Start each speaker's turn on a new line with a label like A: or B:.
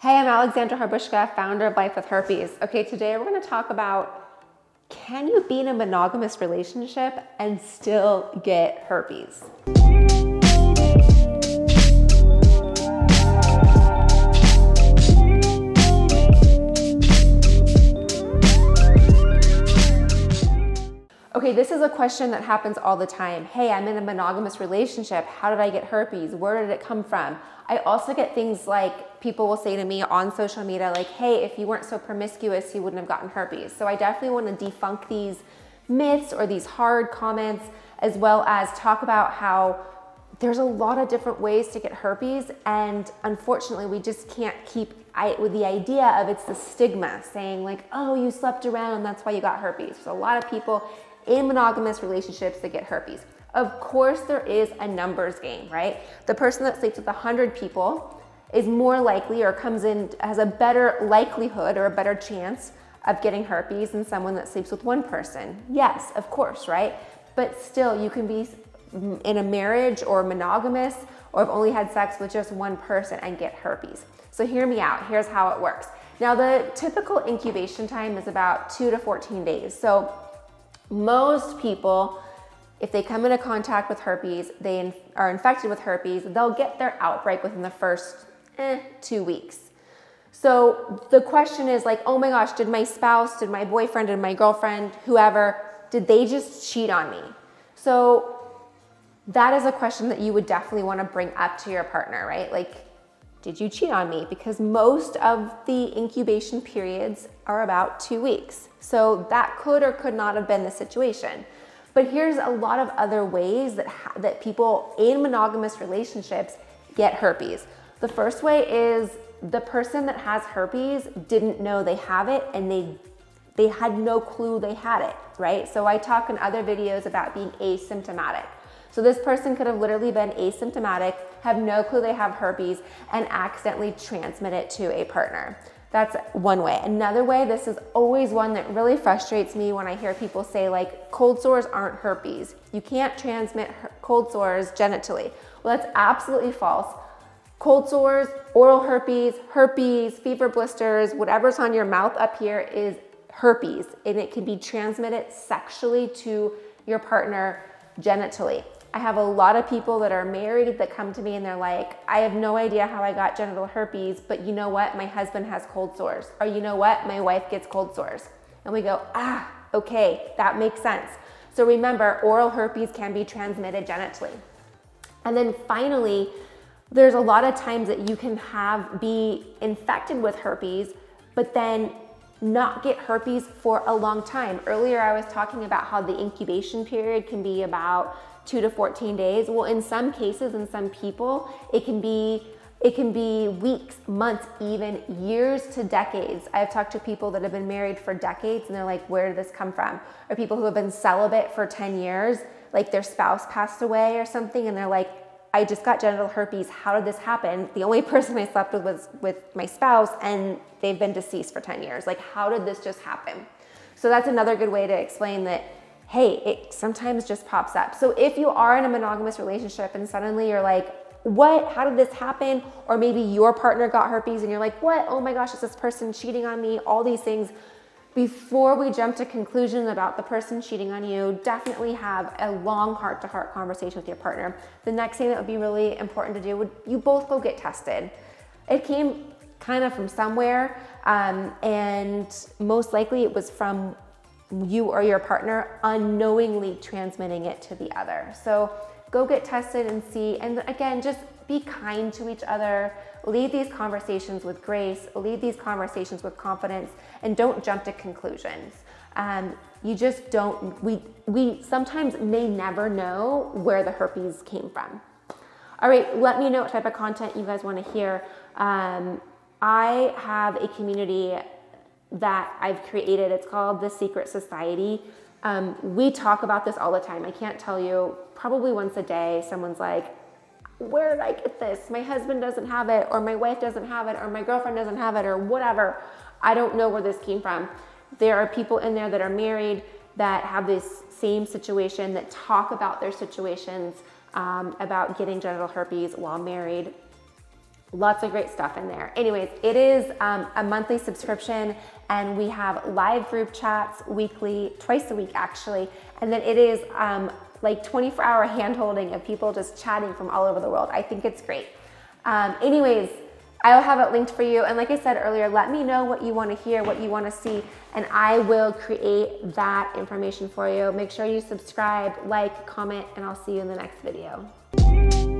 A: Hey, I'm Alexandra Harbushka, founder of Life with Herpes. Okay, today we're going to talk about, can you be in a monogamous relationship and still get herpes? Okay, this is a question that happens all the time. Hey, I'm in a monogamous relationship. How did I get herpes? Where did it come from? I also get things like people will say to me on social media, like, hey, if you weren't so promiscuous, you wouldn't have gotten herpes. So I definitely want to debunk these myths or these hard comments, as well as talk about how there's a lot of different ways to get herpes. And unfortunately, we just can't keep with the idea of it's the stigma saying like, oh, you slept around, that's why you got herpes. There's a lot of people in monogamous relationships that get herpes. Of course, there is a numbers game, right? The person that sleeps with 100 people is more likely or comes in, has a better likelihood or a better chance of getting herpes than someone that sleeps with one person. Yes, of course, right? But still, you can be in a marriage or monogamous or have only had sex with just one person and get herpes. So hear me out, here's how it works. Now, the typical incubation time is about 2 to 14 days. So most people, if they come into contact with herpes, they are infected with herpes, they'll get their outbreak within the first 2 weeks. So the question is like, oh my gosh, did my spouse, did my boyfriend, did my girlfriend, whoever, did they just cheat on me? So that is a question that you would definitely want to bring up to your partner, right? Like, did you cheat on me? Because most of the incubation periods are about 2 weeks. So that could or could not have been the situation. But here's a lot of other ways that people in monogamous relationships get herpes. The first way is the person that has herpes didn't know they have it and they had no clue they had it, right? So I talk in other videos about being asymptomatic. So this person could have literally been asymptomatic, have no clue they have herpes, and accidentally transmit it to a partner. That's one way. Another way, this is always one that really frustrates me when I hear people say like, cold sores aren't herpes. You can't transmit cold sores genitally. Well, that's absolutely false. Cold sores, oral herpes, fever blisters, whatever's on your mouth up here is herpes, and it can be transmitted sexually to your partner genitally. I have a lot of people that are married that come to me and they're like, I have no idea how I got genital herpes, but you know what? My husband has cold sores. Or you know what? My wife gets cold sores. And we go, okay, that makes sense. So remember, oral herpes can be transmitted genitally. And then finally, there's a lot of times that you can be infected with herpes, but then not get herpes for a long time. Earlier, I was talking about how the incubation period can be about 2 to 14 days. Well, in some cases, in some people, it can be weeks, months, even years to decades. I've talked to people that have been married for decades and they're like, where did this come from? Or people who have been celibate for 10 years, like their spouse passed away or something, and they're like, I just got genital herpes. How did this happen? The only person I slept with was with my spouse and they've been deceased for 10 years. Like, how did this just happen? So that's another good way to explain that, hey, it sometimes just pops up. So if you are in a monogamous relationship and suddenly you're like, what? How did this happen? Or maybe your partner got herpes and you're like, what? Oh my gosh, is this person cheating on me? All these things. Before we jump to conclusions about the person cheating on you, definitely have a long heart-to-heart conversation with your partner. The next thing that would be really important to do would you both go get tested. It came kind of from somewhere, and most likely it was from you or your partner unknowingly transmitting it to the other. So go get tested and see, and again, just be kind to each other. Lead these conversations with grace, lead these conversations with confidence, and don't jump to conclusions. You just don't, we sometimes may never know where the herpes came from. All right, let me know what type of content you guys want to hear. I have a community that I've created. It's called The Secret Society. We talk about this all the time. I can't tell you, probably once a day, someone's like, where did I get this? My husband doesn't have it, or my wife doesn't have it, or my girlfriend doesn't have it, or whatever. I don't know where this came from. There are people in there that are married that have this same situation, that talk about their situations, about getting genital herpes while married. Lots of great stuff in there. Anyways, it is a monthly subscription, and we have live group chats weekly, twice a week actually. And then it is like 24-hour hand-holding of people just chatting from all over the world. I think it's great. Anyways, I'll have it linked for you. And like I said earlier, let me know what you want to hear, what you want to see, and I will create that information for you. Make sure you subscribe, like, comment, and I'll see you in the next video.